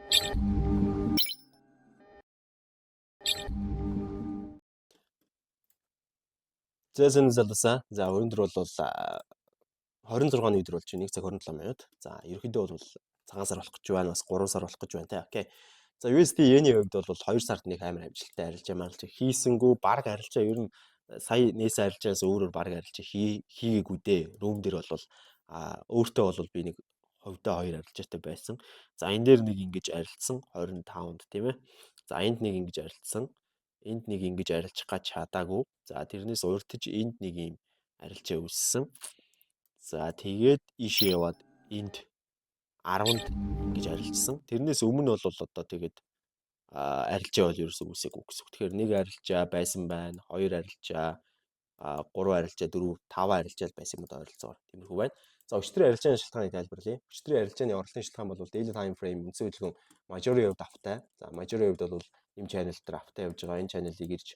За сайн залуусаа. За өнөөдөр бол 26-ны өдөр болж байна. 1 цаг 27 минут. За ерөнхийдөө бол цагаан сар болох гэж байна. Бас 3 сар болох гэж байна те. Окей. За USD-ийн хувьд бол 2 сард нэг амар амжилттай арилжаа маргалж хийсэнгүү баг арилжаа ер нь сая нээсэн арилжааас өөрөөр баг арилжаа хийгээгүй дээ. Рүүм дээр бол өөртөө бол би нэг хувьдаа 2 арилжаатай байсан. За энэ дээр нэг ингэж арилцсан 25-нд тийм ээ. За энд нэг ингэж арилцсан. Энд нэг ингэж арилжих гэж чадаагүй. За тэрнээс урьдчилж энд нэг юм арилжаа үүссэн. За тэгээд ийшээ яваад энд 10-нд ингэж арилжсан. Тэрнээс өмнө бол одоо тэгээд арилжаа бол ерөөсөө үсээгүй гэсэн үг. Тэгэхээр нэг арилжаа байсан байна, 2 арилжаа, 3 арилжаа, 4, 5 арилжаа байсан юм одоо ойролцоогоор. Тиймэрхүү байна. За өчтөрийн арилжааны шалтгааныг тайлбарлая. Өчтөрийн арилжааны орлогын шалтгаан бол daily time frame үндсэн хөдөлгөөн majority хувьд автай. За majority хувьд бол энэ channel дээр автай явж байгаа. Энэ channel-ийг ирж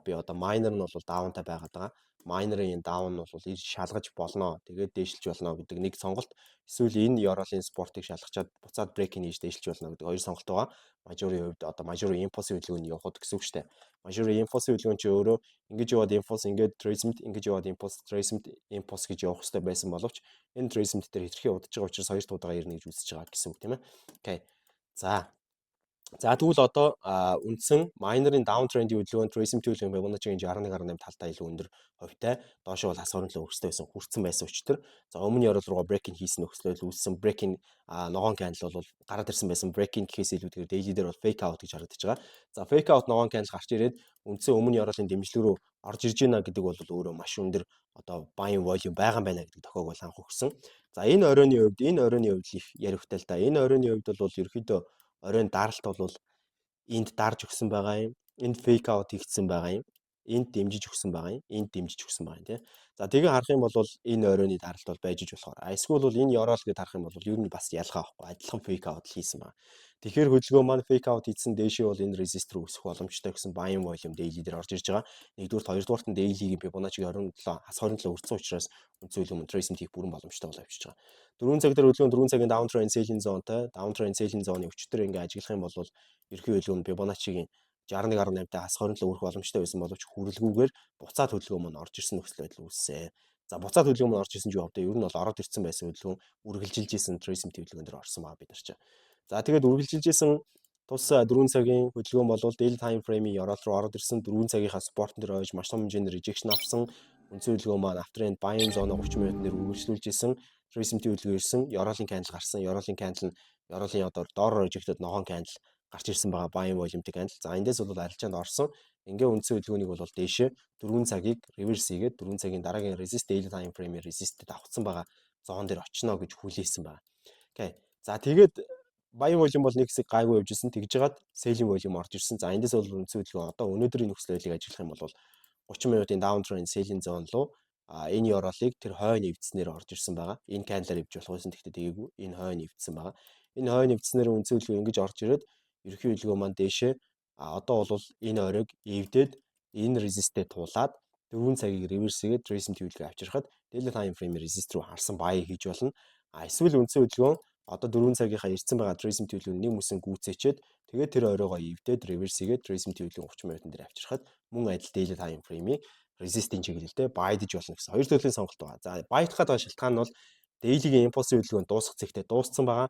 би одоо minor нь бол down-тай байгаад байгаа. Minor-ын down нь бол ирж шалгаж болно. Тэгээд дээшилж болно гэдэг нэг сонголт. Эсвэл энэ Yorol-ын спортыг шалгачаад буцаад break-ийг хийж дээшилж болно гэдэг хоёр сонголт байгаа. Majority хувьд одоо majority impulse хөдөлгөөний явахд гэсэн үг шүү дээ. Majority impulse хөдөлгөөн чи өөрөө ингэж яваад impulse ингээд tracement ингэж яваад impulse tracement impulse гэж явах хэрэгтэй байсан боловч энэ tracement дээр хэтэрхий удаж байгаа учраас хоёр туудаага ирнэ гэж үзэж байгаа гэсэн үг тийм ээ. Окей. За тэгвэл одоо үндсэн minor-ын downtrend-ийн хөдөлгөөн tracement хөдөлгөөн Fibonacci-гийн 61.8 талдаа илүү өндөр хувьтай. Доошоо бол хасгарын төлөө өрсөлдөж хүрсэн байсан өчтөр. За өмнө Yorol руу break-ин хийсэн нөхцөлөд үүссэн break-ин ногоон candle бол гараад ирсэн байсан break-ин гэхээс илүү тэгэхээр daily дээр бол fake out гэж харагдаж байгаа. За fake out ногоон candle гарч ирээд үндсэн өмнө Yorol-ын дэмжлэг рүү орж ирж байна гэдэг бол өөрөө маш өндөр одоо buying volume байгаа юм байна гэдэг тохиог бол анх өгсөн. За энэ оройн хувьд их ярихтай л да. Энэ оройн хувьд бол ерөөхдөө оройн даралт бол энд дарж өгсөн байгаа юм. Энд fake out хийгдсэн байгаа юм. Энд дэмжиж өгсөн байгаа юм. Энд дэмжиж өгсөн байгаа юм тийм. За тэгээ харах юм бол энэ оройны даралт бол байж иж болохоор. Эсвэл бол энэ Yorol гэдээ харах юм бол ер нь бас ялгаа авахгүй. Адилхан fake out хийсэн байна. Тэгэхээр хөдөлгөөн маань fake out хийсэн дээшээ бол энэ resist рүү өсөх боломжтой гэсэн buying volume daily дээр орж ирж байгаа. Нэгдүгээр, хоёрдугаарт нь daily-гийн Fibonacci 27 хас 27 өрцөн учраас үнцүүлэн tracement хийх бүрэн боломжтой бол авчиж байгаа. 4 цаг дээр хөдөлгөөн 4 цагийн downtrend selling zoneтай downtrend selling zone-ыг өчтөр ингээ ажиглах юм бол ерхий хөдөлгөөн Fibonacci-гийн 61.8-тай хас 27 өрөх боломжтой байсан боловч хүрэлгүйгээр буцаад хөдөлгөөн маань орж ирсэн нөхцөл байдал үүссэн. За буцаад хөдөлгөөн маань орж ирсэн ч юу вэ? Ер нь бол ороод ирсэн байсан хөдөлгөөн үргэлжилж исэн tracement хөдөлгөөн дээр орсон байгаа бид нар чинь. За тэгээд үргэлжилж исэн тус 4 цагийн хөдөлгөөн бол daily time frame-ийн Yorol руу ороод ирсэн 4 цагийнхаа спортон дээр ойж маш том хэмжээний rejection авсан. Үндсэн хөдөлгөөн маань after end buying zone 30 минутын дээр үргэлжлүүлж исэн. Tracement хөдөлгөөн ирсэн. Yorol-ын candle гарсан. Yorol-ын candle нь Yorol-ын одоо доор рejected ногоон candle гарч ирсэн байгаа buying volume-тэй candle. За эндээс бол арилжаанд орсон. Ингээ үндсэн хөдөлгөөнийг бол дээшээ 4 цагийг reverse хийгээд 4 цагийн дараагийн resist daily time frame-ийн resist-д авцсан байгаа зоон дээр очино гэж хүлээсэн байна. Окей. За тэгээд buying volume бол нэг хэсэг гайгүй явж исэн. Тэгж жагаад selling volume орж ирсэн. За эндээс бол үндсэн хөдөлгөөн одоо өнөөдрийн нөхцөл байдлыг ажиллах юм бол 30 минутын downtrend selling zone руу энэ Yorol-ыг тэр хойно эвдснээр орж ирсэн байгаа. Энэ candle-аар эвдэж болох байсан гэхдээ тэгээгүй. Энэ хойно эвдсэн байгаа. Энэ хойно эвдснээр үндсэн хөдөлгөөн ингэж орж ирээд ерхий хөдөлгөөн маань дээшээ одоо бол энэ оройг эвдээд энэ resist-тэй туулаад 4 цагийг reverse хийгээд tracement хөдөлгөөн авчирхад daily time frame resist руу харсан buy хийж болно. Эсвэл үндсэн хөдөлгөөн одоо 4 цагийнхаа ирсэн байгаа tracement хөдөлгөөн нэг müсэн гүйцээчээд тэгээд тэр оройгоо эвдээд reverse хийгээд tracement хөдөлгөөн 30 минутын дээр авчирхад мөн адил daily time frame-ийг resist-ийн чиглэлдээ buy-дж болно гэсэн хоёр төрлийн сонголт байгаа. За buy-дах гэдэг шалтгаан нь бол daily-гийн impulse хөдөлгөөн дуусах зэгтээ дууссан байгаа.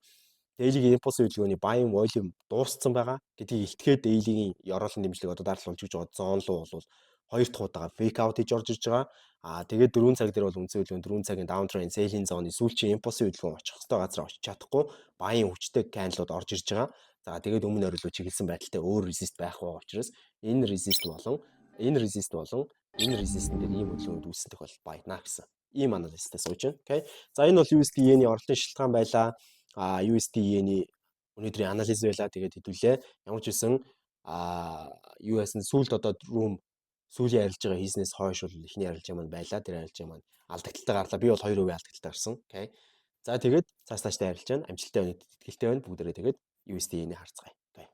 Daily-гийн impulse хөдөлгөөний buying volume дууссан байгаа гэдгийг илтгэхэд daily-гийн Yorol-ын дэмжлэг одоо дараалал болж байгаа зон руу бол хоёр дахь удаага fake out хийж орж ирж байгаа. Тэгээд 4 цаг дээр бол үндсэн хөдөлгөөн 4 цагийн downtrend selling zone-ы сүүлчийн impulse хөдөлгөөн очих хэвээр газар очиж чадахгүй buying хүчтэй candle-ууд орж ирж байгаа. За тэгээд өмнө орой руу чиглэсэн байдалтай өөр resist байх байгаа учраас энэ resist болон энэ resist-эн дээр ийм хөдөлгөөнд үүссэн тохиолдол байна гэсэн. Ийм анализтай сууж байна. Окей. За энэ бол USD-ийн орлогын шалтгаан байлаа. USD-ийн өнөөдрийн анализ байлаа. Тэгээд хэдүүлээ. Ямар ч үсэн юу яасан сүүлд одоо сүүлийн арилжаа хийснээс хойш бол эхний арилжаа маань байлаа. Тэр арилжаа маань алдагдaltaй гарлаа. Би бол 2% алдагдaltaй гарсан. Окей. За тэгээд цааштай арилжаа нь амжилттай байна гэдэгт итгэлтэй байна. Бүгдээрээ тэгээд USD-ийг харцгаая. Окей.